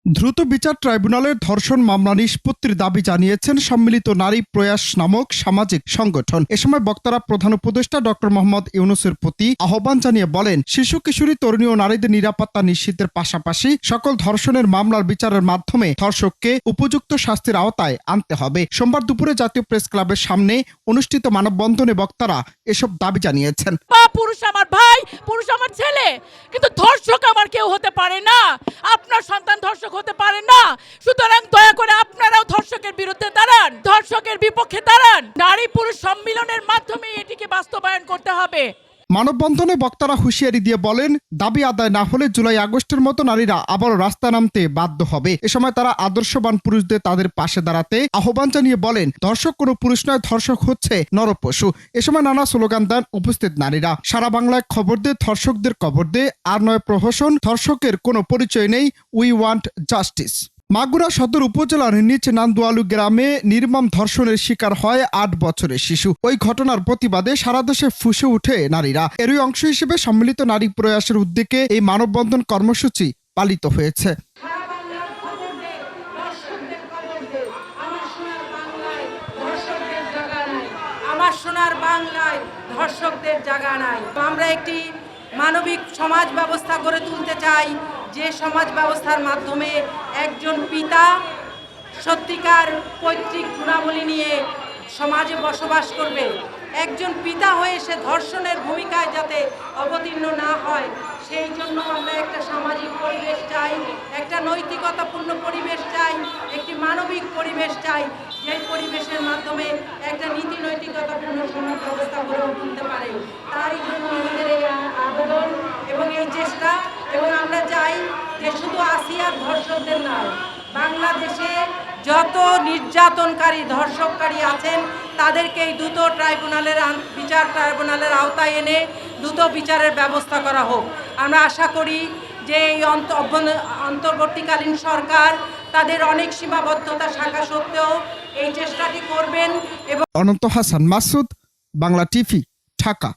দ্রুত বিচার ট্রাইব্যুনালের ধর্ষণ মামলা নিষ্পত্তির দাবি জানিয়েছেন সম্মিলিত নারী প্রয়াস নামক সামাজিক সংগঠন। এ সময় বক্তারা প্রধান উপদেষ্টা ডক্টর মোহাম্মদ ইউনূসের প্রতি আহ্বান জানিয়ে বলেন, শিশু কিশোরী তরুণী ও নারীদের নিরাপত্তা নিশ্চিতের পাশাপাশি সকল ধর্ষণের মামলার বিচারের মাধ্যমে ধর্ষককে উপযুক্ত শাস্তির আওতায় আনতে হবে। সোমবার দুপুরে জাতীয় প্রেস ক্লাবের সামনে অনুষ্ঠিত মানববন্ধনে বক্তারা এসব দাবি জানিয়েছেন। পুরুষ আমার ভাই, পুরুষ আমার ছেলে, কিন্তু ধর্ষক আমার কেউ হতে পারে না। আপনার সন্তান ধর্ষক হতে পারে না। সুতরাং দয়া করে আপনারাও ধর্ষকের বিরুদ্ধে দাঁড়ান, ধর্ষকের বিপক্ষে দাঁড়ান। নারী পুরুষ সম্মিলনের মাধ্যমে এটিকে বাস্তবায়ন করতে হবে। মানববন্ধনে বক্তারা হুঁশিয়ারি দিয়ে বলেন, দাবি আদায় না হলে জুলাই আগস্টের মতো নারীরা আবারও রাস্তা নামতে বাধ্য হবে। এ সময় তারা আদর্শবান পুরুষদের তাদের পাশে দাঁড়াতে আহ্বান জানিয়ে বলেন, ধর্ষক কোনো পুরুষ নয়, ধর্ষক হচ্ছে নরপশু। এ সময় নানা স্লোগান দেন উপস্থিত নারীরা। সারা বাংলায় খবর দে, ধর্ষকদের কবর দে, আর নয় প্রহসন, ধর্ষকের কোনো পরিচয় নেই, উই ওয়ান্ট জাস্টিস। মাগুরা সদর উপজেলার নিচ নান্দুয়ালু গ্রামে নির্মম ধর্ষণের শিকার হয় ৮ বছরের শিশু। ওই ঘটনার প্রতিবাদে সারা দেশে ফুঁসে ওঠে নারীরা। এরই অংশ হিসেবে সম্মিলিত নারী প্রয়াসের উদ্যোগে এই মানববন্ধন কর্মসূচি পালিত হয়েছে। আমার সোনার বাংলায় ধর্ষকদের জায়গা নাই। আমরা একটি মানবিক সমাজ ব্যবস্থা গড়ে তুলতে চাই, যে সমাজ ব্যবস্থার মাধ্যমে একজন পিতা সত্যিকার পৈতৃক গুণাবলী নিয়ে সমাজে বসবাস করবে। একজন পিতা হয়ে সে ধর্ষণের ভূমিকায় যাতে অবতীর্ণ না হয়, সেই জন্য আমরা একটা সামাজিক পরিবেশ চাই, একটা নৈতিকতাপূর্ণ পরিবেশ চাই, একটি মানবিক পরিবেশ চাই, যেই পরিবেশের মাধ্যমে একটা নীতি নৈতিকতাপূর্ণ সমাজ ব্যবস্থা গড়ে তুলতে পারে। তারই জন্য আমাদের এই আবেদন এবং এই চেষ্টা। এবং আমরা চাই যে শুধু আসিয়ার ধর্ষকদের নয়, বাংলাদেশে যত নির্যাতনকারী ধর্ষককারী আছেন তাদেরকে এই দ্রুত বিচার ট্রাইব্যুনালের আওতায় এনে দ্রুত বিচারের ব্যবস্থা করা হোক। আমরা আশা করি যে এই অন্তর্বর্তীকালীন সরকার তাদের অনেক সীমাবদ্ধতা থাকা সত্ত্বেও এই চেষ্টাটি করবেন। এবং অনন্ত হাসান মাসুদ, বাংলা টিভি, ঢাকা।